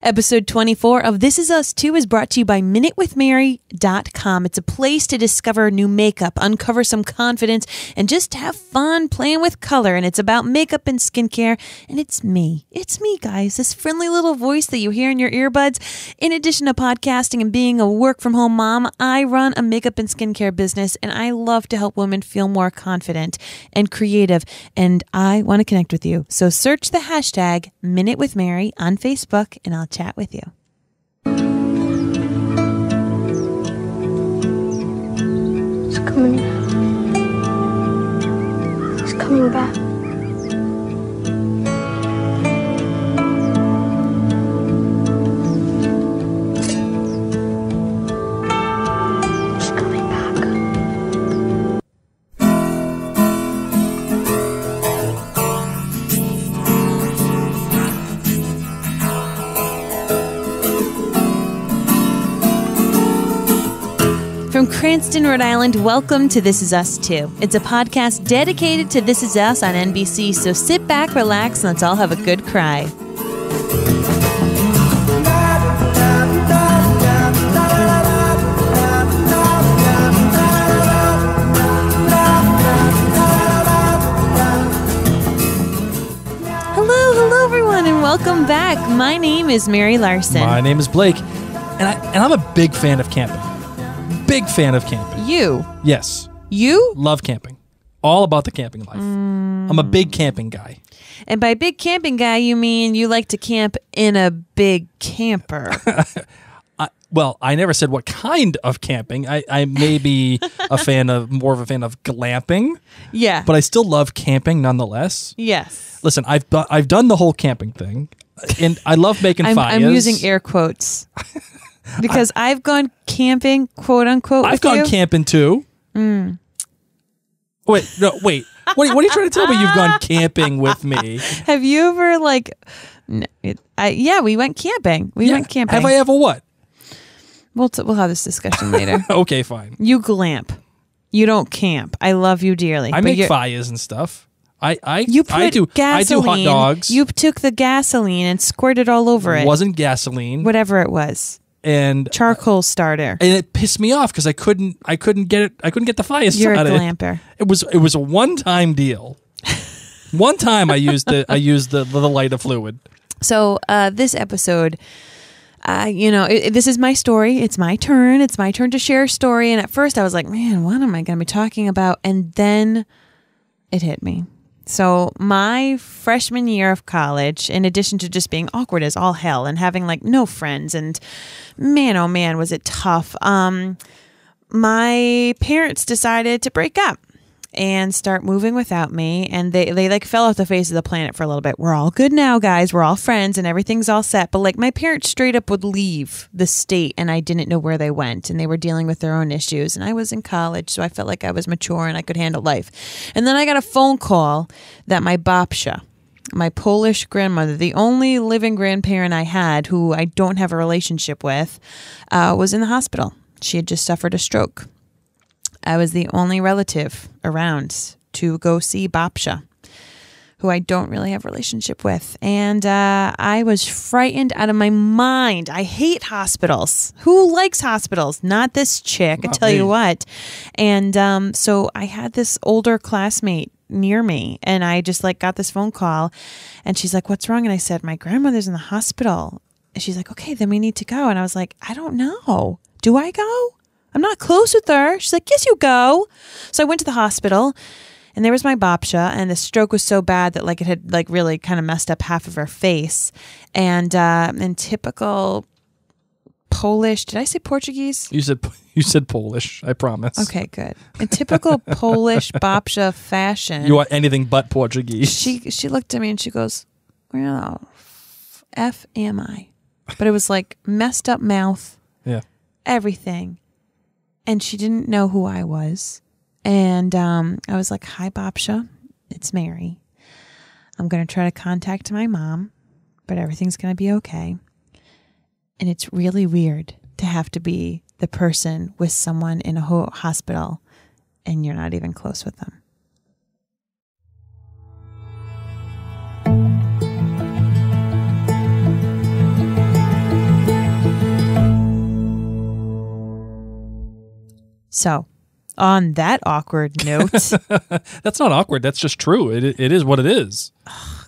Episode 24 of This Is Us 2 is brought to you by MinuteWithMary.com. It's a place to discover new makeup, uncover some confidence, and just have fun playing with color. And it's about makeup and skincare. And it's me. It's me, guys. This friendly little voice that you hear in your earbuds. In addition to podcasting and being a work-from-home mom, I run a makeup and skincare business, and I love to help women feel more confident and creative. And I want to connect with you. So search the hashtag MinuteWithMary on Facebook, and I'll chat with you. He's coming. He's coming back. He's coming back. From Cranston, Rhode Island, welcome to This Is Us 2. It's a podcast dedicated to This Is Us on NBC, so sit back, relax, and let's all have a good cry. Hello everyone, and welcome back. My name is Mary Larson. My name is Blake, and I'm a big fan of camping. Big fan of camping. You? Yes. You? Love camping. All about the camping life. I'm a big camping guy. And by big camping guy, you mean you like to camp in a big camper. Well, I never said what kind of camping. I may be more of a fan of glamping. Yeah. But I still love camping nonetheless. Yes. Listen, I've done the whole camping thing, and I love making fires. I'm using air quotes. Because I've gone camping, quote unquote. I've gone camping too. Wait. What are you trying to tell me? You've gone camping with me? Have you ever yeah, we went camping. We went camping. Have I ever what? We'll have this discussion later. Okay, fine. You glamp. You don't camp. I love you dearly. I make fires and stuff. You put gasoline. I do hot dogs. You took the gasoline and squirted all over it. It wasn't gasoline. Whatever it was. And charcoal starter. And it pissed me off because I couldn't get the fire started. You're a glamper. It was a one-time deal. One time I used the lighter fluid. So this episode, this is my story. It's my turn. It's my turn to share a story. And at first I was like, man, what am I going to be talking about? And then it hit me. So my freshman year of college, in addition to just being awkward as all hell and having no friends, and man, oh man, was it tough. My parents decided to break up and start moving without me, and they fell off the face of the planet for a little bit. We're all good now, guys. We're all friends and everything's all set. But my parents straight up would leave the state, and I didn't know where they went, and they were dealing with their own issues. And I was in college, so I felt like I was mature and I could handle life. And then I got a phone call that my Babcia, my Polish grandmother, the only living grandparent I had who I don't have a relationship with, was in the hospital. She had just suffered a stroke. I was the only relative around to go see Babcia, who I don't really have a relationship with. And I was frightened out of my mind. I hate hospitals. Who likes hospitals? Not this chick, I tell you what. And so I had this older classmate near me, and I just got this phone call, and she's like, what's wrong? And I said, my grandmother's in the hospital. And she's like, okay, then we need to go. And I was like, I don't know. Do I go? I'm not close with her. She's like, yes, you go. So I went to the hospital, and there was my Babcia, and the stroke was so bad that it had really kind of messed up half of her face. And in typical Polish, did I say Portuguese? You said Polish, I promise. Okay, good. In typical Polish Babcia fashion. You are anything but Portuguese. She looked at me and she goes, where the F am I? But it was messed up mouth. Yeah. Everything. And she didn't know who I was. And I was like, hi, Babcia. It's Mary. I'm going to try to contact my mom, but everything's going to be okay. And it's really weird to have to be the person with someone in a hospital and you're not even close with them. So, on that awkward note, That's not awkward. That's just true. It is what it is.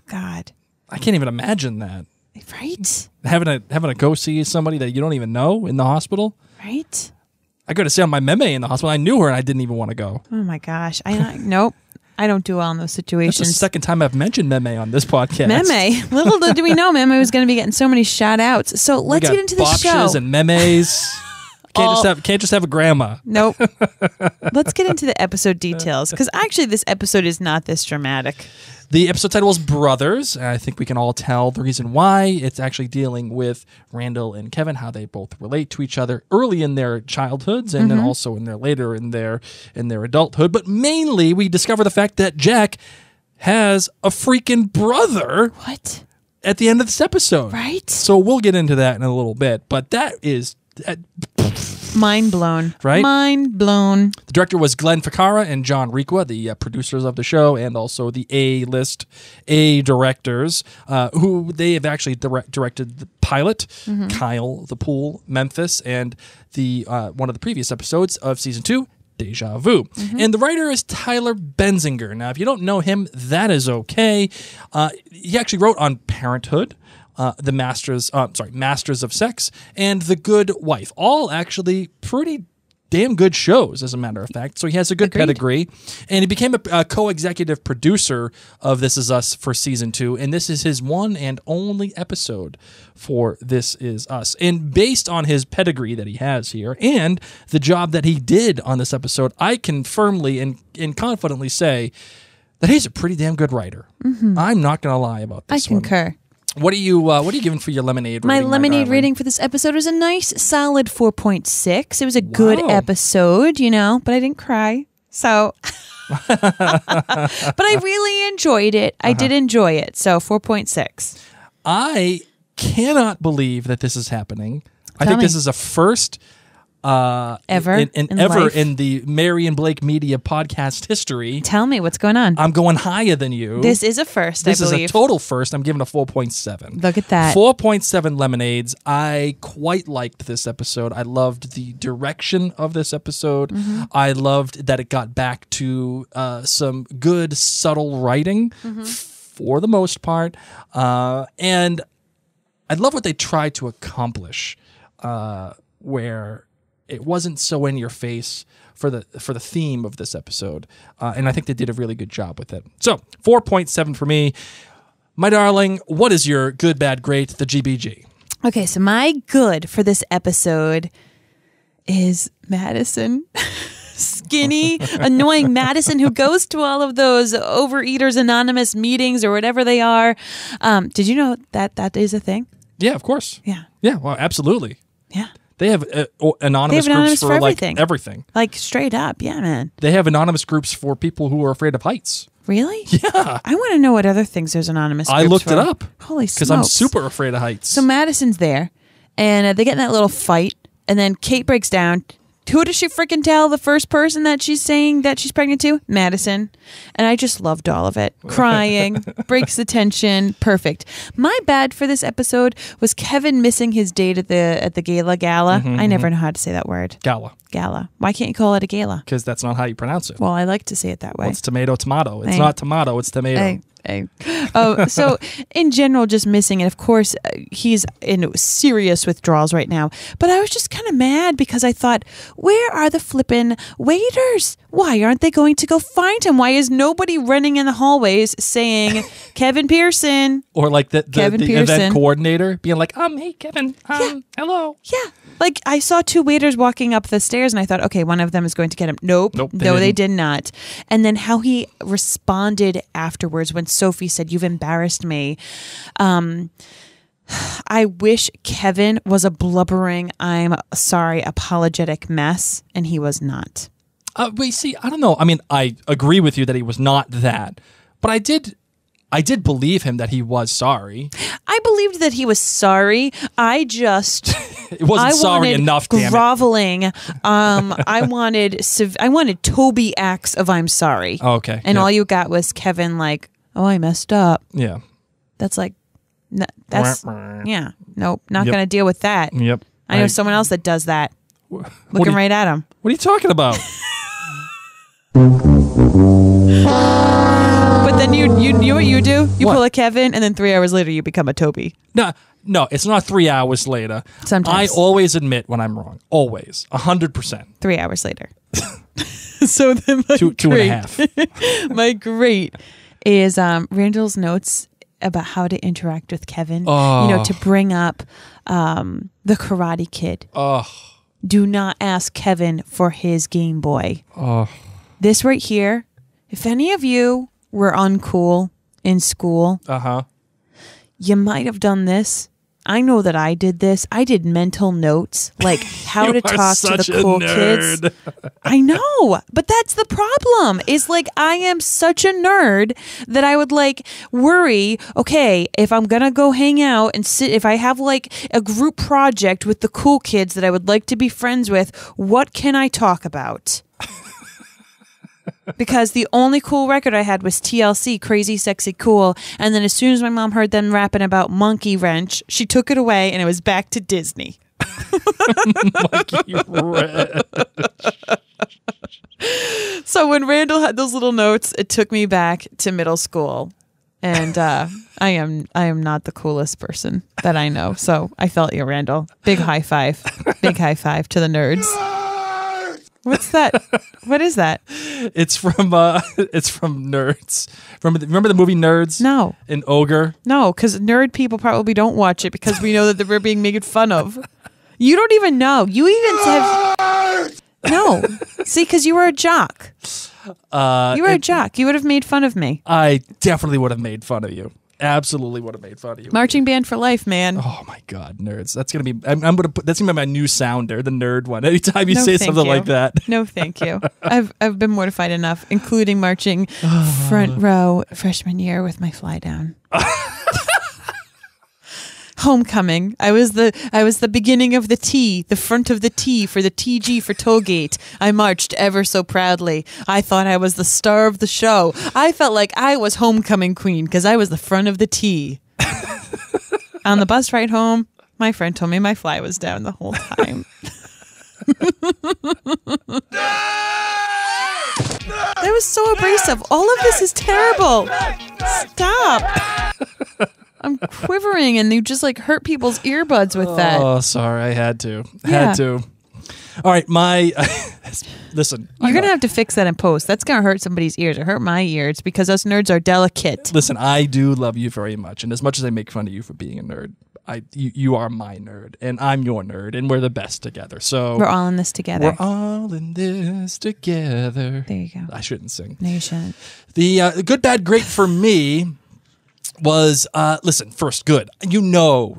God, I can't even imagine that. right? Having to go see somebody that you don't even know in the hospital. Right? I go to see on my meme in the hospital. I knew her and I didn't even want to go. Oh my gosh. Nope. I don't do well in those That's the situations. second time I've mentioned meme on this podcast. Meme. Little did we know Meme was going to be getting so many shout outs. So We let's got get into the Babcias show. and memes. Can't just have a grandma. Nope. Let's get into the episode details because actually this episode is not this dramatic. The episode title is Brothers. And I think we can all tell the reason why. It's actually dealing with Randall and Kevin, how they both relate to each other early in their childhoods and then also in their later in their adulthood. But mainly we discover the fact that Jack has a freaking brother What? at the end of this episode. Right? So we'll get into that in a little bit. But that is... Mind blown. Right? Mind blown. The director was Glenn Ficarra and John Requa, the producers of the show, and also the A-list A directors, who they have actually directed the pilot, Kyle, The Pool, Memphis, and the one of the previous episodes of season 2, Deja Vu. And the writer is Tyler Benzinger. Now, if you don't know him, that is okay. He actually wrote on Parenthood, the Masters of Sex, and The Good Wife. All actually pretty damn good shows, as a matter of fact. So he has a good pedigree. And he became a co-executive producer of This Is Us for season 2. And this is his one and only episode for This Is Us. And based on his pedigree that he has here and the job that he did on this episode, I can firmly and confidently say that he's a pretty damn good writer. I'm not going to lie about this I concur. What are you giving for your lemonade My rating? lemonade darling? rating for this episode is a nice, solid 4.6. It was a good Wow. episode, but I didn't cry. So, but I really enjoyed it. I did enjoy it. So 4.6. I cannot believe that this is happening. I Tell think me. this is a first Ever in ever life? in the Mary and Blake Media podcast history. Tell me what's going on. I'm going higher than you. This is a first, This I is believe. a total first. I'm giving a 4.7. Look at that. 4.7 lemonades. I quite liked this episode. I loved the direction of this episode. I loved that it got back to some good, subtle writing for the most part. And I love what they tried to accomplish where it wasn't so in your face for the theme of this episode. And I think they did a really good job with it. So 4.7 for me. My darling, what is your good, bad, great, the GBG? Okay, so my good for this episode is Madison. Skinny, annoying Madison who goes to all of those Overeaters Anonymous meetings or whatever they are. Did you know that is a thing? Yeah, of course. Yeah. Yeah, well, absolutely. Yeah. They have anonymous They have anonymous groups for for like everything. everything. Like straight up. Yeah, man. They have anonymous groups for people who are afraid of heights. Really? Yeah. I want to know what other things there's anonymous I groups looked for. it up. Holy smokes. Because I'm super afraid of heights. So Madison's there, and they get in that little fight, and then Kate breaks down. Who does she freaking tell? The first person that she's saying that she's pregnant to? Madison. And I just loved all of it. Crying, breaks the tension, perfect. My bad for this episode was Kevin missing his date at the gala. I never know how to say that word. Gala. Gala. Why can't you call it a gala? Because that's not how you pronounce it. Well, I like to say it that way. Well, it's tomato. It's Hey. not tomato, it's tomato. Hey. So in general, just missing. And of course, he's in serious withdrawals right now. But I was just kind of mad because I thought, where are the flippin' waiters? Why aren't they going to go find him? Why is nobody running in the hallways saying, Kevin Pearson? Or like the Kevin event Pearson. coordinator being like, hey, Kevin, hello. Yeah. Like I saw two waiters walking up the stairs and I thought, okay, one of them is going to get him. Nope. They did not. And then how he responded afterwards when Sophie said, you've embarrassed me. I wish Kevin was a blubbering, I'm sorry, apologetic mess. And he was not. Wait, see, I don't know. I mean, I agree with you that he was not that. But I did believe him that he was sorry. I believed that he was sorry. I just... It wasn't sorry enough, damn it. groveling. I wanted Toby acts of I'm sorry. Oh, okay. And yeah. all you got was Kevin like, oh, I messed up. Yeah. That's like, that's, yeah. Nope, not Yep. going to deal with that. Yep. I know someone else that does that. Looking right at him. What are you talking about? But then you know what you do? You What? pull a Kevin, and then 3 hours later you become a Toby. No, it's not 3 hours later. Sometimes. I always admit when I'm wrong. Always. 100%. 3 hours later. So then my Two and a half. my great is Randall's notes about how to interact with Kevin. To bring up the Karate Kid. Oh. Do not ask Kevin for his Game Boy. Oh. This right here, if any of you were uncool in school, you might have done this. I know that I did this. I did mental notes, like how to talk to the cool kids. I know, but that's the problem. Is like I am such a nerd that I would like worry, okay, if I'm going to go hang out and sit, if I have like a group project with the cool kids that I would like to be friends with, what can I talk about? Because the only cool record I had was TLC, Crazy Sexy Cool. And then as soon as my mom heard them rapping about Monkey Wrench, she took it away and it was back to Disney. Monkey Wrench. So when Randall had those little notes, it took me back to middle school. And I am not the coolest person that I know. So I felt you, Randall. Big high five. Big high five to the nerds. What's that? What is that? It's from Nerds. Remember the movie Nerds? No. An ogre? No, because nerd people probably don't watch it because we know that we're being made fun of. You don't even know. You even have... No. See, because you were a jock. You were a jock. You would have made fun of me. I definitely would have made fun of you. Absolutely would have made fun of you. Marching band for life, man. Oh my God, nerds! That's gonna be. I'm gonna put. That's gonna be my new sounder, the nerd one. Anytime you say something like that. No, thank you. I've been mortified enough, including marching front row freshman year with my fly down. Homecoming. I was the beginning of the T, the front of the T for the TG for Tollgate. I marched ever so proudly. I thought I was the star of the show. I felt like I was homecoming queen because I was the front of the T. On the bus ride home, my friend told me my fly was down the whole time. That was so abrasive. All of this is terrible. Stop. I'm quivering, and you just like hurt people's earbuds with that. Oh, sorry, I had to. Had to. All right, listen. You're gonna have to fix that in post. That's gonna hurt somebody's ears. It hurt my ears because us nerds are delicate. Listen, I do love you very much, and as much as I make fun of you for being a nerd, you are my nerd, and I'm your nerd, and we're the best together. So we're all in this together. We're all in this together. There you go. I shouldn't sing. No, you shouldn't. The good, bad, great for me was listen, first, good. You know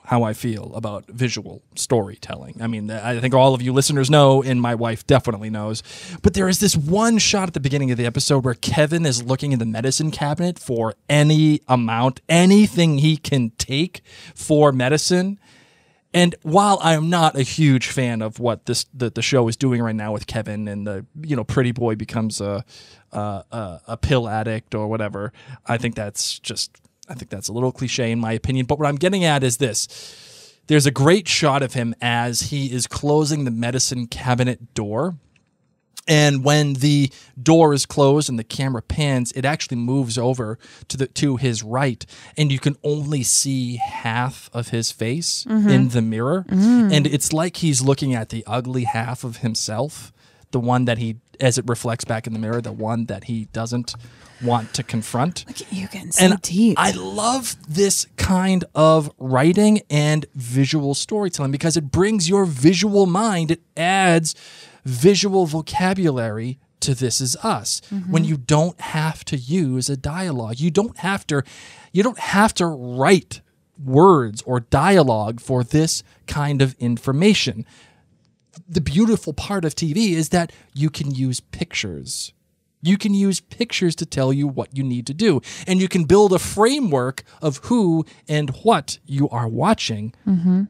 how I feel about visual storytelling. I mean, I think all of you listeners know, and my wife definitely knows. But there is this one shot at the beginning of the episode where Kevin is looking in the medicine cabinet for any amount, anything he can take for medicine. And while I'm not a huge fan of what the show is doing right now with Kevin and the pretty boy becomes a pill addict or whatever, I think that's a little cliche in my opinion. But what I'm getting at is this: there's a great shot of him as he is closing the medicine cabinet door. And when the door is closed and the camera pans, it actually moves over to his right, and you can only see half of his face in the mirror. And it's like he's looking at the ugly half of himself, the one that as it reflects back in the mirror, the one that he doesn't want to confront. Look at you getting so deep. I love this kind of writing and visual storytelling because it brings your visual mind, it adds visual vocabulary to This Is Us when you don't have to use a dialogue. You don't have to write words or dialogue for this kind of information. The beautiful part of TV is that you can use pictures. You can use pictures to tell you what you need to do. And you can build a framework of who and what you are watching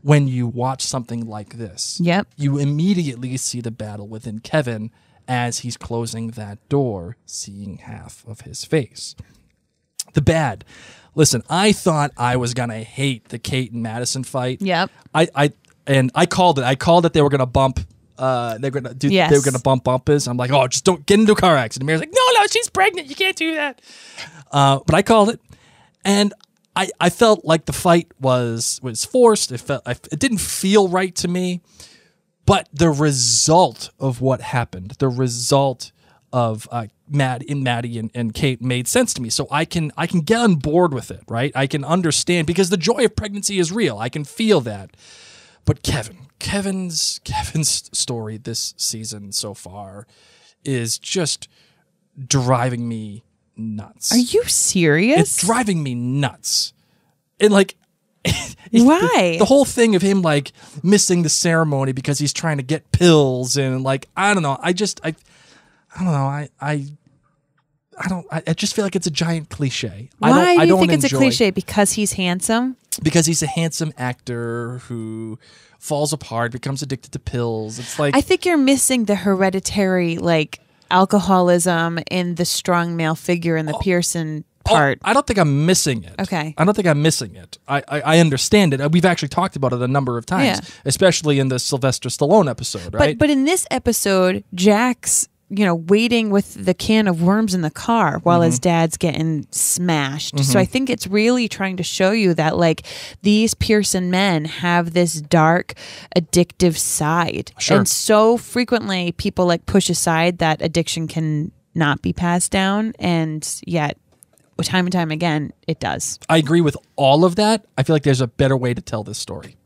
when you watch something like this. Yep. You immediately see the battle within Kevin as he's closing that door, seeing half of his face. The bad. Listen, I thought I was going to hate the Kate and Madison fight. Yep. And I called it. I called that they were going to bump. They're gonna do. Yes. They were gonna bump Bumpus. I'm like, oh, just don't get into a car accident. Mary's like, no, she's pregnant. You can't do that. But I called it, and I felt like the fight was forced. It didn't feel right to me. But the result of what happened, the result of Maddie and Kate made sense to me. So I can get on board with it, right? I can understand because the joy of pregnancy is real. I can feel that. But Kevin's story this season so far is just driving me nuts. Are you serious? It's driving me nuts. And like why? The whole thing of him like missing the ceremony because he's trying to get pills and like I don't know. I don't know. I just feel like it's a giant cliche. Why do you think enjoy it's a cliche? Because he's handsome? Because he's a handsome actor who falls apart, becomes addicted to pills. It's like I think you're missing the hereditary like alcoholism in the strong male figure in the Pearson part. I don't think I'm missing it. Okay. I don't think I'm missing it. I understand it. We've actually talked about it a number of times, especially in the Sylvester Stallone episode, right? But in this episode, Jack's waiting with the can of worms in the car while his dad's getting smashed. So I think it's really trying to show you that like these Pearson men have this dark, addictive side. Sure. And so frequently people like push aside that addiction can not be passed down. And yet time and time again, it does. I agree with all of that. I feel like there's a better way to tell this story.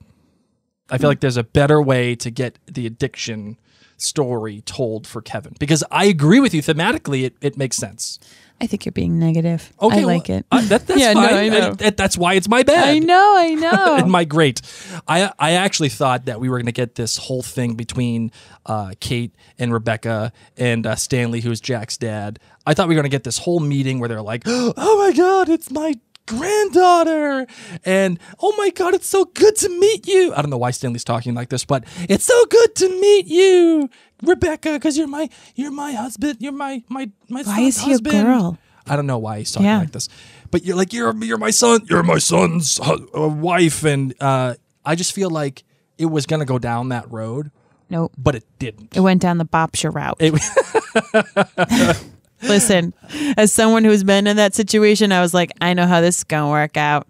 I feel like there's a better way to get the addiction story told for Kevin because I agree with you thematically. It makes sense. I think you're being negative. Okay, I like it. That's Yeah, fine. no, I know. That's why it's my bad. I know. And my great. I actually thought that we were going to get this whole thing between Kate and Rebecca and Stanley, who's Jack's dad. I thought we were going to get this whole meeting where they're like, oh my God, it's my granddaughter, and oh my God, it's so good to meet you. I don't know why Stanley's talking like this, but it's so good to meet you, Rebecca, because you're my husband. You're my Why is he husband. a girl? I don't know why he's talking like this, but you're like you're my son. You're my son's wife, and I just feel like it was gonna go down that road. Nope, but it didn't. It went down the Babcia route. Listen, as someone who's been in that situation, I was like, I know how this is going to work out.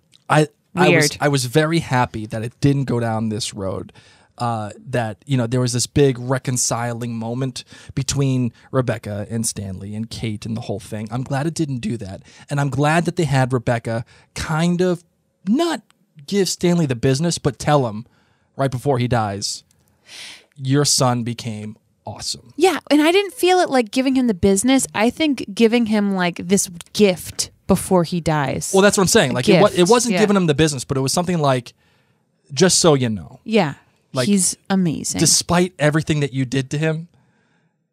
Weird. I was very happy that it didn't go down this road. That there was this big reconciling moment between Rebecca and Stanley and Kate and the whole thing. I'm glad it didn't do that, and I'm glad that they had Rebecca kind of not give Stanley the business, but tell him right before he dies, your son became awesome. Yeah, and I didn't feel it like giving him the business. I think giving him like this gift before he dies. Well, that's what I'm saying. Like it wasn't giving him the business, but it was something like, just so you know. Yeah, like, he's amazing. Despite everything that you did to him,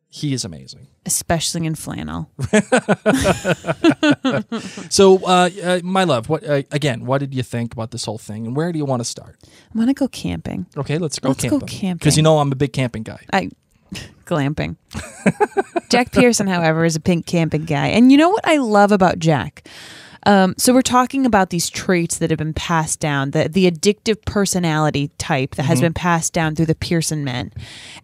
he is amazing. Especially in flannel. So, my love, what did you think about this whole thing, and where do you want to start? I want to go camping. Okay, let's go camping. Because I'm a big camping guy. Glamping. Jack Pearson, however, is a pink camping guy. And you know what I love about Jack? So we're talking about these traits that have been passed down, the addictive personality type that has been passed down through the Pearson men.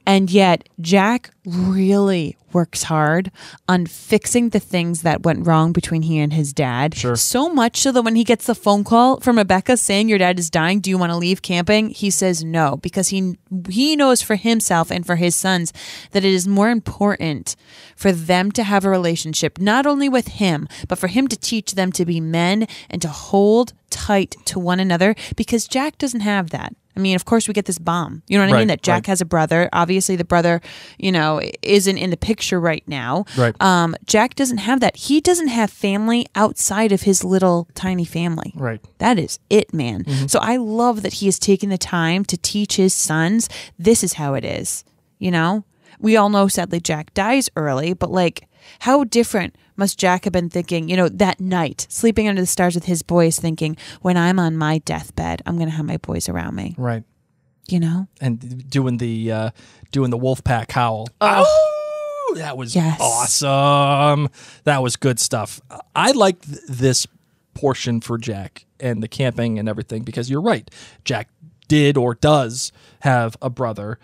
And yet Jack really works hard on fixing the things that went wrong between he and his dad. Sure. So much so that when he gets the phone call from Rebecca saying your dad is dying, do you want to leave camping? He says no, because he knows for himself and for his sons that it is more important for them to have a relationship, not only with him, but for him to teach them to be men and to hold tight to one another, because Jack doesn't have that. I mean, of course, we get this bomb. You know what I mean? That Jack has a brother. Obviously, the brother, isn't in the picture right now. Right. Jack doesn't have that. He doesn't have family outside of his little tiny family. Right. That is it, man. Mm-hmm. So I love that he is taking the time to teach his sons, this is how it is. We all know, sadly, Jack dies early, but like, how different must Jack have been thinking, that night, sleeping under the stars with his boys, thinking, when I'm on my deathbed, I'm going to have my boys around me. Right. And doing the wolf pack howl. Oh, that was awesome. That was good stuff. I liked this portion for Jack and the camping and everything, because you're right. Jack did or does have a brother,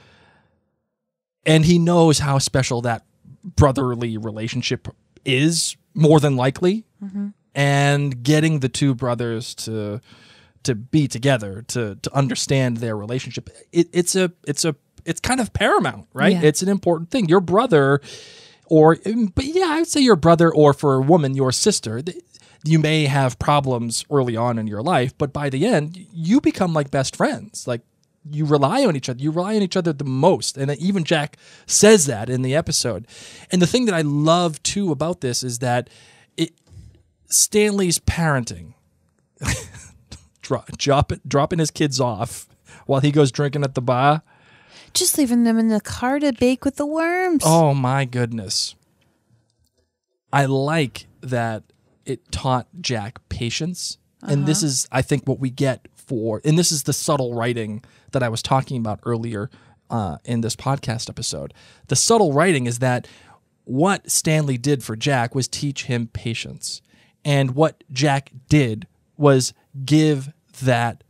and he knows how special that brotherly relationship is, more than likely. And getting the two brothers to be together, to understand their relationship, it's kind of paramount, right? Yeah. It's an important thing. Your brother, I would say your brother, or for a woman, your sister. You may have problems early on in your life, but by the end, you become like best friends. Like, you rely on each other. You rely on each other the most. And even Jack says that in the episode. And the thing that I love, too, about this is that Stanley's parenting, dropping his kids off while he goes drinking at the bar. Just leaving them in the car to bake with the worms. Oh, my goodness. I like that it taught Jack patience. And this is, I think, what we get and this is the subtle writing that I was talking about earlier in this podcast episode. The subtle writing is that what Stanley did for Jack was teach him patience. And what Jack did was give that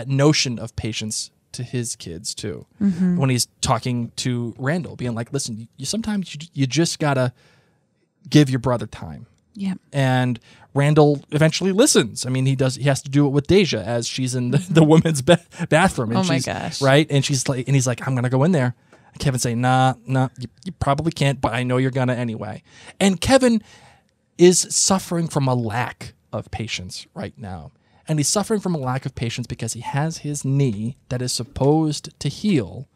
notion of patience to his kids too. When he's talking to Randall, being like, listen, sometimes you just gotta give your brother time. Yeah. And Randall eventually listens. I mean, he has to do it with Deja as she's in the women's bathroom. And Oh my gosh. Right. And he's like, I'm going to go in there. And Kevin's saying, nah, you probably can't, but I know you're going to anyway. And Kevin is suffering from a lack of patience right now. And he's suffering from a lack of patience because he has his knee that is supposed to heal,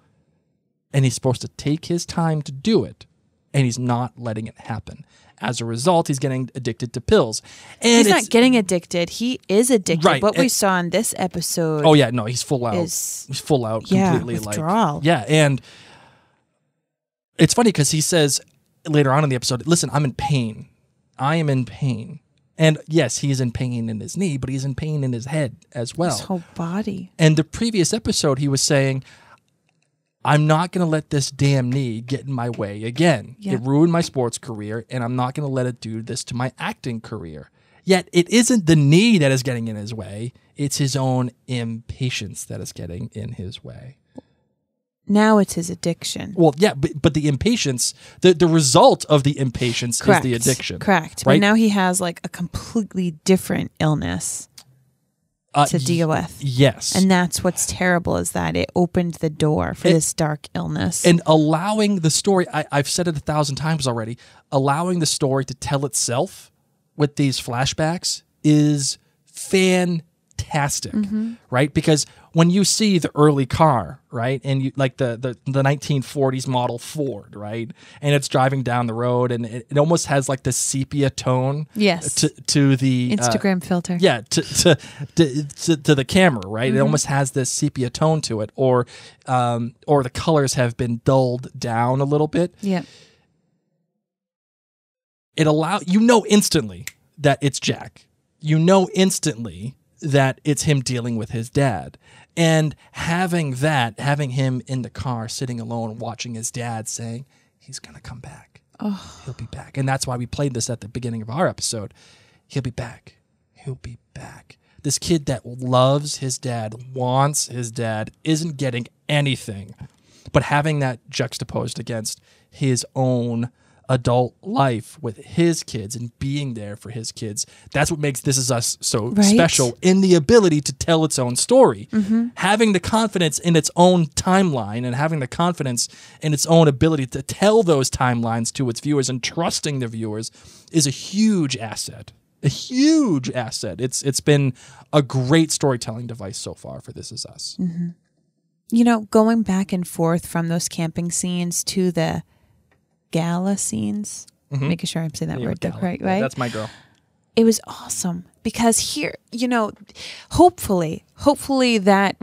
and he's supposed to take his time to do it, and he's not letting it happen. As a result, he's getting addicted to pills. And he's not getting addicted. He is addicted. Right. What we saw in this episode. Oh, yeah. No, he's full out. Is, he's full out completely. Withdrawal. And it's funny because he says later on in the episode, listen, I'm in pain. I am in pain. And yes, he's in pain in his knee, but he's in pain in his head as well. His whole body. And the previous episode, he was saying, I'm not going to let this damn knee get in my way again. Yeah. It ruined my sports career, and I'm not going to let it do this to my acting career. Yet it isn't the knee that is getting in his way. It's his own impatience that is getting in his way. Now it's his addiction. Well, yeah, but the impatience, the result of the impatience is the addiction. Correct. Right? But now he has like a completely different illness to deal with. Yes. And that's what's terrible, is that it opened the door for this dark illness. And allowing the story, I've said it 1,000 times already, allowing the story to tell itself with these flashbacks is fantastic, right? Because when you see the early car, right, and you like the 1940s model Ford, right, and it's driving down the road, and it almost has like the sepia tone, yes, to the Instagram filter, yeah, to the camera, right? It almost has this sepia tone to it, or the colors have been dulled down a little bit. Yeah, it instantly that it's Jack. You know instantly that it's him dealing with his dad. And having him in the car sitting alone watching his dad saying, he's going to come back. Oh. He'll be back. And that's why we played this at the beginning of our episode. He'll be back. He'll be back. This kid that loves his dad, wants his dad, isn't getting anything. But having that juxtaposed against his own adult life with his kids and being there for his kids, that's what makes This Is Us so special, in the ability to tell its own story. Having the confidence in its own timeline and having the confidence in its own ability to tell those timelines to its viewers and trusting the viewers is a huge asset. A huge asset. It's been a great storytelling device so far for This Is Us. You know, going back and forth from those camping scenes to the gala scenes, making sure I'm saying that word right. That's my girl. It was awesome because here, you know, hopefully that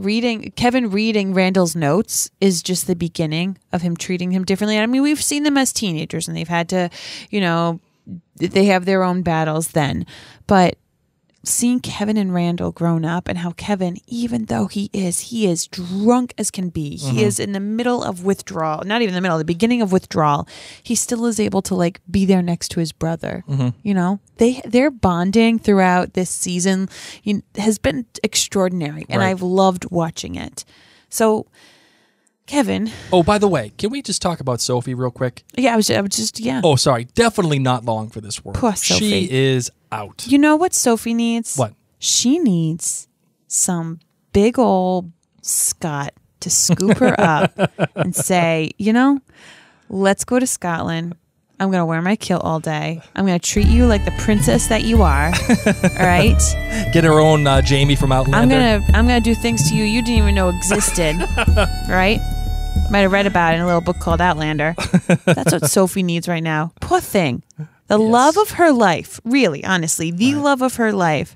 Kevin reading Randall's notes is just the beginning of him treating him differently. I mean, we've seen them as teenagers and they've had to, you know, they have their own battles then, but seeing Kevin and Randall grown up, and how Kevin, even though he is drunk as can be, he is in the middle of withdrawal, not even the middle, the beginning of withdrawal, he still is able to like be there next to his brother. You know, their bonding throughout this season has been extraordinary, and I've loved watching it. So Kevin. Oh, by the way, can we just talk about Sophie real quick? Yeah, I was just Oh, sorry. Definitely not long for this world. Poor Sophie. She is out. You know what Sophie needs? What? She needs some big old Scott to scoop her up and say, let's go to Scotland. I'm going to wear my kilt all day. I'm going to treat you like the princess that you are. All right? Get her own Jamie from Outlander. I'm gonna do things to you didn't even know existed. Right? Might have read about it in a little book called Outlander. That's what Sophie needs right now. Poor thing. The love of her life, really, honestly, the love of her life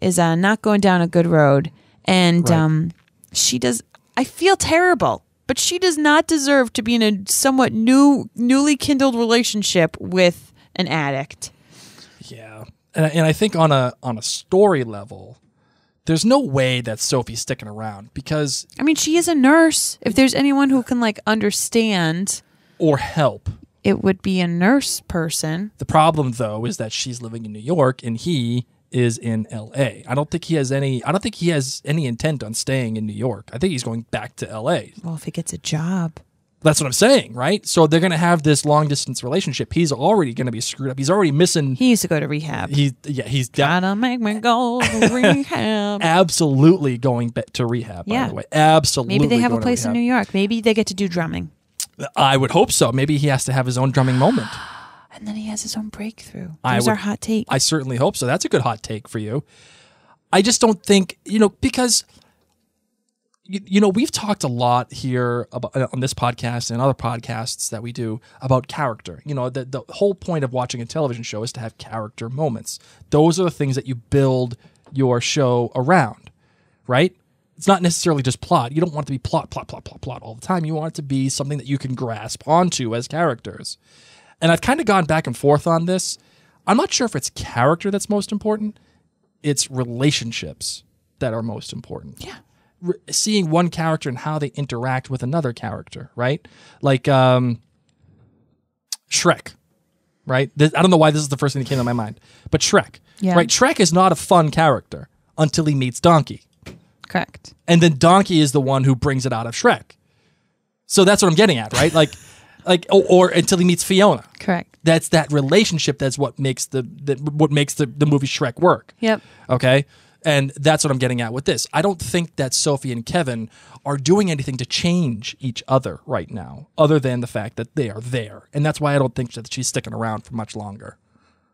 is not going down a good road. And she does, I feel terrible, but she does not deserve to be in a somewhat newly kindled relationship with an addict. Yeah. And I think on a story level, there's no way that Sophie's sticking around because... I mean, she is a nurse. If there's anyone who can, like, understand... Or help. It would be a nurse person. The problem, though, is that she's living in New York and he is in L.A. I don't think he has any intent on staying in New York. I think he's going back to L.A. Well, if he gets a job... That's what I'm saying, right? So they're going to have this long-distance relationship. He's already going to be screwed up. He's already missing... He used to go to rehab. He's gotta make me go to rehab. Absolutely going back to rehab, by the way. Absolutely. Maybe they have a place in New York. Maybe they get to do drumming. I would hope so. Maybe he has to have his own drumming moment. And then he has his own breakthrough. There's our hot take. I certainly hope so. That's a good hot take for you. I just don't think, because... we've talked a lot here about, on this podcast and other podcasts that we do about character. The whole point of watching a television show is to have character moments. Those are the things that you build your show around, right? It's not necessarily just plot. You don't want it to be plot all the time. You want it to be something that you can grasp onto as characters. And I've kind of gone back and forth on this. I'm not sure if it's character that's most important. It's relationships that are most important. Yeah. Seeing one character and how they interact with another character, right? Like Shrek, right? I don't know why this is the first thing that came to my mind, but Shrek, right? Shrek is not a fun character until he meets Donkey. Correct. And then Donkey is the one who brings it out of Shrek. So that's what I'm getting at, right? or until he meets Fiona. Correct. That's that relationship. That's what makes the movie Shrek work. Yep. Okay. And that's what I'm getting at with this. I don't think that Sophie and Kevin are doing anything to change each other right now, other than the fact that they are there. And that's why I don't think that she's sticking around for much longer,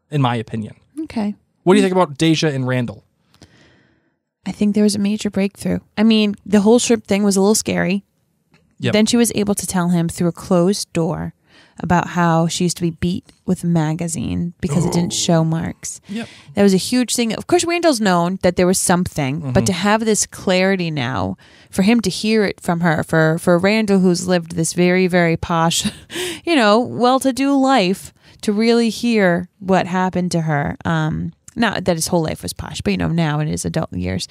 in my opinion. Okay. What do you think about Deja and Randall? I think there was a major breakthrough. I mean, the whole shrimp thing was a little scary. Yep. Then she was able to tell him through a closed door about how she used to be beat with a magazine because it didn't show marks. Yep. That was a huge thing. Of course, Randall's known that there was something, but to have this clarity now, for him to hear it from her, for Randall, who's lived this very, very posh, well-to-do life, to really hear what happened to her. Not that his whole life was posh, but now in his adult years.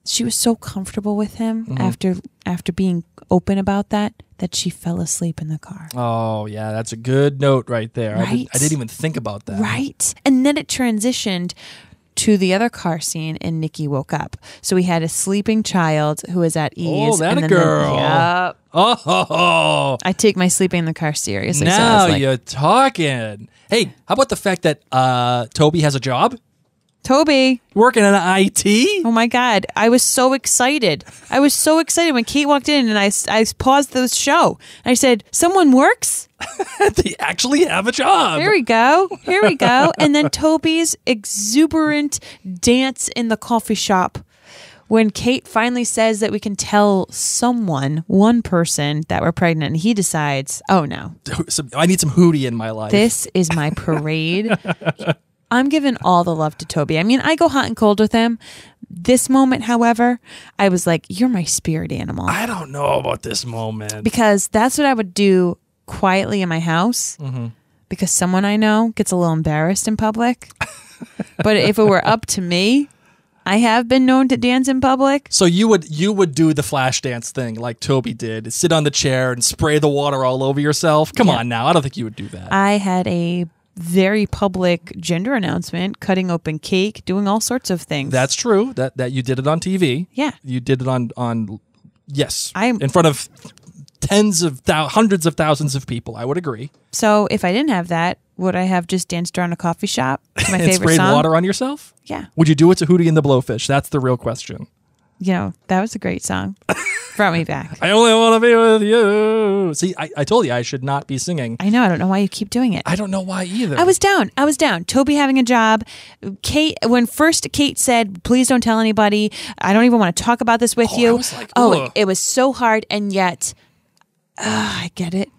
She was so comfortable with him after being open about that she fell asleep in the car. Oh, yeah, that's a good note right there. Right? I didn't even think about that. Right. And then it transitioned to the other car scene and Nikki woke up. So we had a sleeping child who was at ease. Oh, that a girl. Yep. Oh. I take my sleeping in the car seriously. Now so you're talking. Hey, how about the fact that Toby has a job? Toby. Working in IT? Oh my God. I was so excited. When Kate walked in and I paused the show. I said, someone works? They actually have a job. Here we go. And then Toby's exuberant dance in the coffee shop when Kate finally says that we can tell one person that we're pregnant, and he decides, oh no. I need some hootie in my life. This is my parade. I'm giving all the love to Toby. I mean, I go hot and cold with him. This moment, however, I was like, you're my spirit animal. I don't know about this moment. Because that's what I would do quietly in my house. Because someone I know gets a little embarrassed in public. But if it were up to me, I have been known to dance in public. So you would do the flash dance thing like Toby did, sit on the chair and spray the water all over yourself. Come on now, I don't think you would do that. I had a very public gender announcement, cutting open cake, doing all sorts of things. That's true. That you did it on TV. Yeah. You did it on yes. I'm in front of hundreds of thousands of people. I would agree. So if I didn't have that, would I have just danced around a coffee shop to my and favorite sprayed song? water on yourself? Yeah. Would you do it to Hootie and the Blowfish? That's the real question. You know, that was a great song. Brought me back. I only want to be with you. See, I told you I should not be singing. I know. I don't know why you keep doing it. I don't know why either. I was down. Toby having a job. Kate, when first Kate said, please don't tell anybody. I don't even want to talk about this with you. I was like, ugh. It was so hard. And yet, I get it.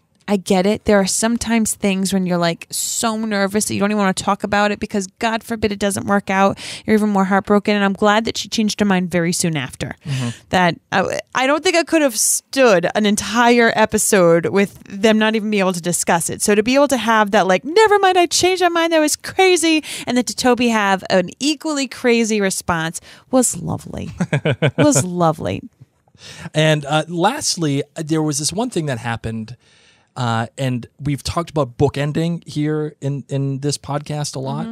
There are sometimes things when you're like so nervous that you don't even want to talk about it because God forbid it doesn't work out. You're even more heartbroken. And I'm glad that she changed her mind very soon after. Mm-hmm. That I don't think I could have stood an entire episode with them not even be able to discuss it. So to be able to have that, like, never mind, I changed my mind. That was crazy. And then to Toby have an equally crazy response was lovely. And lastly, there was this one thing that happened. And we've talked about bookending here in this podcast a lot.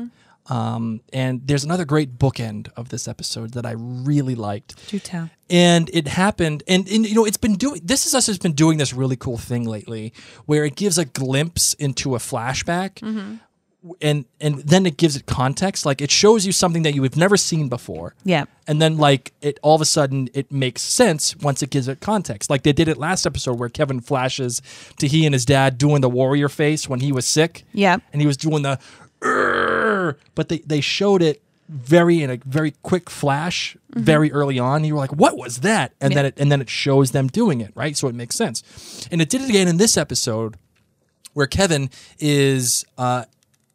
Mm-hmm. And there's another great bookend of this episode that I really liked. Do tell. And it happened, and you know, This Is Us has been doing this really cool thing lately where it gives a glimpse into a flashback. Mm-hmm. And then it gives it context. Like, it shows you something that you have never seen before. Yeah. And then, like, it all of a sudden it makes sense once it gives it context. Like they did it last episode where Kevin flashes to he and his dad doing the warrior face when he was sick. Yeah. And he was doing the but they showed it in a very quick flash, mm-hmm. very early on. You were like, what was that? And then it shows them doing it, right? So it makes sense. And it did it again in this episode where Kevin is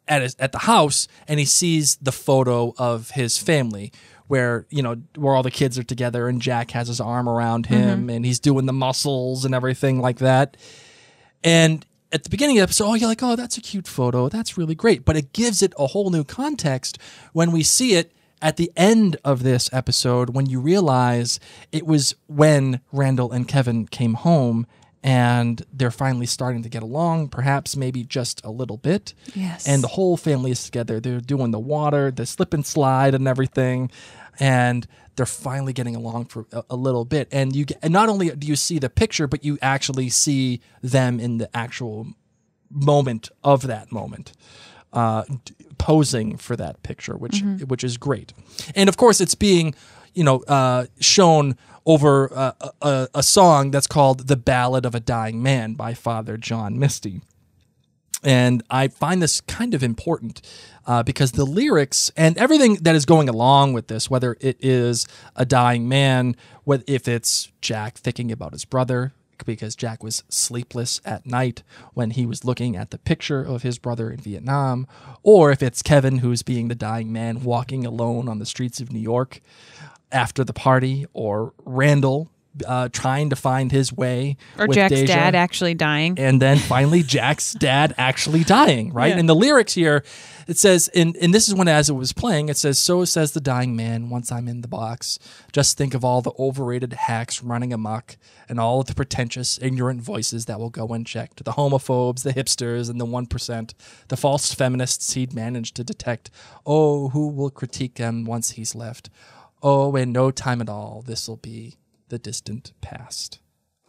at the house, and he sees the photo of his family where all the kids are together, and Jack has his arm around him, mm-hmm. and he's doing the muscles and everything like that. And at the beginning of the episode, you're like, oh, that's a cute photo. That's really great. But it gives it a whole new context when we see it at the end of this episode, when you realize it was when Randall and Kevin came home and they're finally starting to get along, perhaps maybe just a little bit. Yes. And the whole family is together. They're doing the water, the slip and slide and everything. And they're finally getting along for a little bit. And not only do you see the picture, but you actually see them in the actual moment of that moment, posing for that picture, which is great. And of course, it's being shown over a song that's called "The Ballad of a Dying Man" by Father John Misty. And I find this kind of important because the lyrics and everything that is going along with this, whether it is a dying man, if it's Jack thinking about his brother, because Jack was sleepless at night when he was looking at the picture of his brother in Vietnam, or if it's Kevin who's being the dying man walking alone on the streets of New York after the party, or Randall trying to find his way, or with Jack's Deja, dad actually dying, and then finally Jack's dad actually dying, right? Yeah. And the lyrics here, it says, and this is when, as it was playing, it says, "So says the dying man, once I'm in the box, just think of all the overrated hacks running amok, and all of the pretentious, ignorant voices that will go unchecked, the homophobes, the hipsters, and the 1%, the false feminists he'd managed to detect. Oh, who will critique them once he's left? Oh, in no time at all, this'll be the distant past."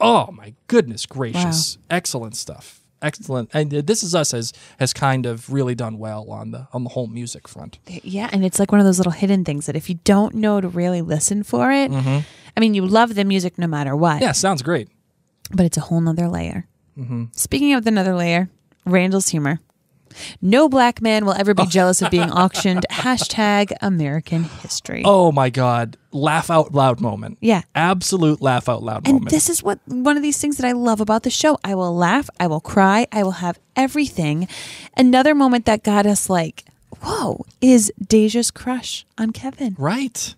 Oh my goodness gracious. Wow. Excellent stuff. Excellent. And This Is Us has kind of really done well on the whole music front. Yeah, and it's like one of those little hidden things that if you don't know to really listen for it, mm-hmm. I mean, you love the music no matter what. Yeah, sounds great. But it's a whole nother layer. Mm-hmm. Speaking of another layer, Randall's humor. No black man will ever be jealous of being auctioned. #American history. Oh my God. Laugh out loud moment. Yeah. Absolute laugh out loud moment. And this is one of these things that I love about the show. I will laugh. I will cry. I will have everything. Another moment that got us like, whoa, is Deja's crush on Kevin. Right.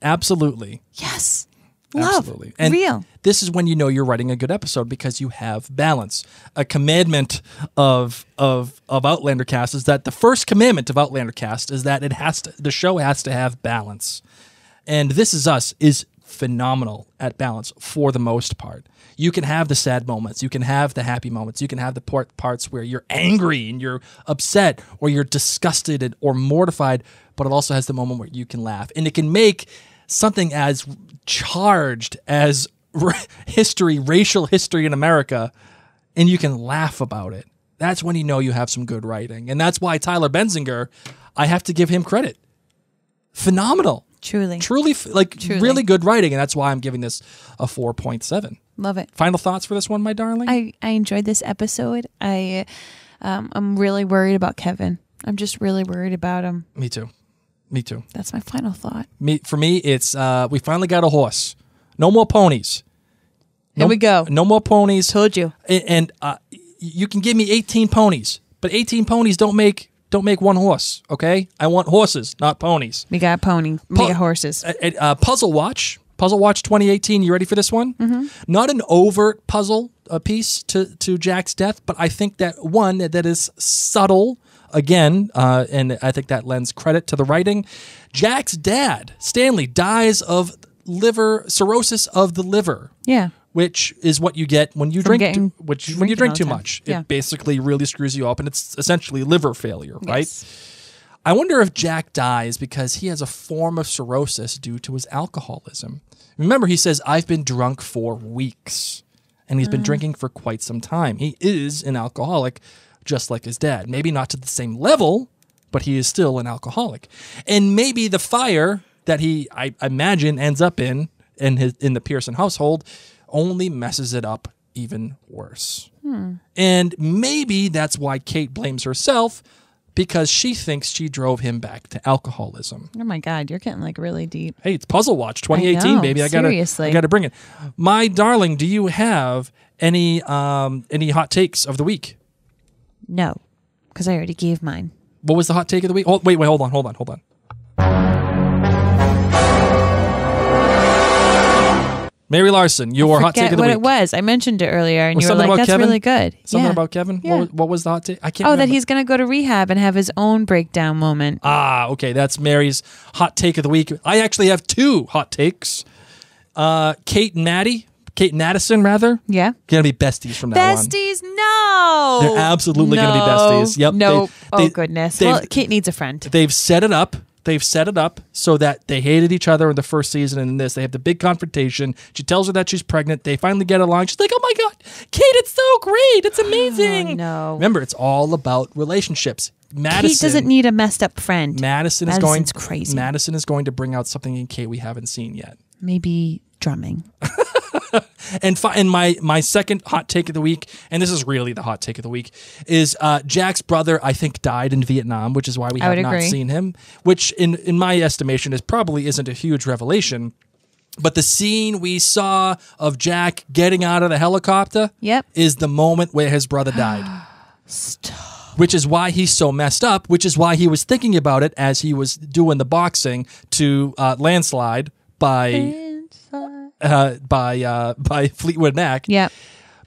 Absolutely. Yes. Love. Absolutely. And Real. this is when you know you're writing a good episode because you have balance. A commandment of Outlander Cast is that the first commandment of Outlander Cast is that the show has to have balance. And This Is Us is phenomenal at balance for the most part. You can have the sad moments. You can have the happy moments. You can have the parts where you're angry and you're upset or you're disgusted or mortified, but it also has the moment where you can laugh. And it can make something as charged as racial history in America, and you can laugh about it. That's when you know you have some good writing. And that's why Tyler Benzinger, I have to give him credit. Phenomenal. Truly, really good writing, and that's why I'm giving this a 4.7. Love it. Final thoughts for this one, my darling? I enjoyed this episode. I'm really worried about Kevin. I'm just really worried about him. Me too. That's my final thought. For me, it's we finally got a horse. No more ponies. Here we go. No more ponies. Told you. And you can give me 18 ponies, but 18 ponies don't make one horse, okay? I want horses, not ponies. We got pony. We got horses. Puzzle Watch 2018. You ready for this one? Mm-hmm. Not an overt puzzle piece to Jack's death, but I think that one that is subtle again, and I think that lends credit to the writing. Jack's dad, Stanley, dies of cirrhosis of the liver. Yeah. Which is what you get when you drink too much. Yeah. It basically really screws you up, and it's essentially liver failure, right? Yes. I wonder if Jack dies because he has a form of cirrhosis due to his alcoholism. Remember, he says, I've been drunk for weeks, and he's been drinking for quite some time. He is an alcoholic, just like his dad. Maybe not to the same level, but he is still an alcoholic. And maybe the fire that I imagine, ends up in the Pearson household only messes it up even worse. And maybe that's why Kate blames herself, because she thinks she drove him back to alcoholism. Oh my God, you're getting really deep. Hey, it's Puzzle Watch 2018, baby. I gotta bring it. My darling, do you have any hot takes of the week? No, because I already gave mine. What was the hot take of the week? Oh, wait, hold on. Mary Larson, your hot take of the week. What it was. I mentioned it earlier, and you were like, that's Kevin? Really good. Something about Kevin? Yeah. What was the hot take? I can't remember. That he's going to go to rehab and have his own breakdown moment. Okay. That's Mary's hot take of the week. I actually have two hot takes. Kate and Madison, rather. Yeah. Going to be besties from now on. Besties? No. They're absolutely going to be besties. Yep. No. Goodness. Well, Kate needs a friend. They've set it up so that they hated each other in the first season, and in this, they have the big confrontation. She tells her that she's pregnant. They finally get along. She's like, oh my God, Kate, it's so great. It's amazing. No. Remember, it's all about relationships. Kate doesn't need a messed up friend. Madison's crazy. Madison is going to bring out something in Kate we haven't seen yet. Maybe drumming. And my second hot take of the week, and this is really the hot take of the week, is Jack's brother, I think, died in Vietnam, which is why we have not seen him, which in my estimation probably isn't a huge revelation. But the scene we saw of Jack getting out of the helicopter is the moment where his brother died. Stop. Which is why he's so messed up, which is why he was thinking about it as he was doing the boxing to Landslide by Fleetwood Mac. Yeah.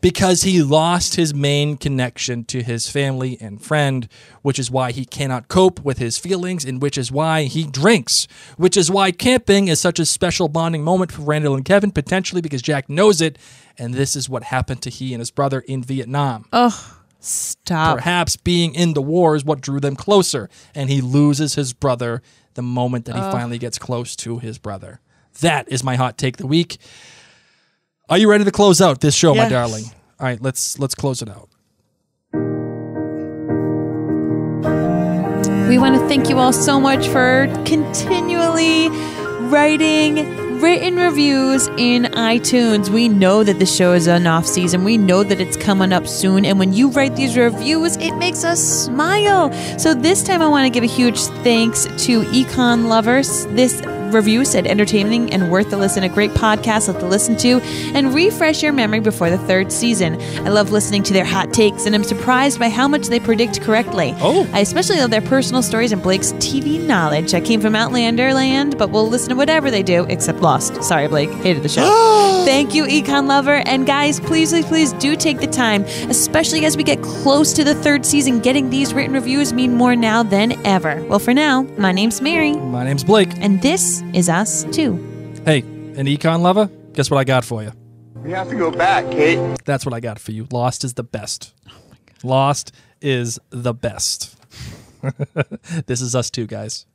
Because he lost his main connection to his family and friend, which is why he cannot cope with his feelings, and which is why he drinks, which is why camping is such a special bonding moment for Randall and Kevin, potentially because Jack knows it, and this is what happened to he and his brother in Vietnam. Oh, stop. Perhaps being in the war is what drew them closer, and he loses his brother the moment that he finally gets close to his brother. That is my hot take of the week. Are you ready to close out this show, my darling? All right, let's close it out. We want to thank you all so much for continually writing written reviews in iTunes. We know that the show is an off season. We know that it's coming up soon. And when you write these reviews, it makes us smile. So this time I want to give a huge thanks to Econ Lovers. review said entertaining and worth the listen. A great podcast to listen to and refresh your memory before the third season. I love listening to their hot takes and I'm surprised by how much they predict correctly. I especially love their personal stories and Blake's TV knowledge. I came from Outlander land, but we'll listen to whatever they do except Lost. Sorry, Blake. Hated the show. Thank you, Econ Lover. And guys, please do take the time, especially as we get close to the third season. Getting these written reviews mean more now than ever. Well, for now, my name's Mary. My name's Blake. And this is Us Too. Hey, an Econ Lover, guess what I got for you? We have to go back, Kate. That's what I got for you. Lost is the best. Lost is the best. This is Us Too, guys.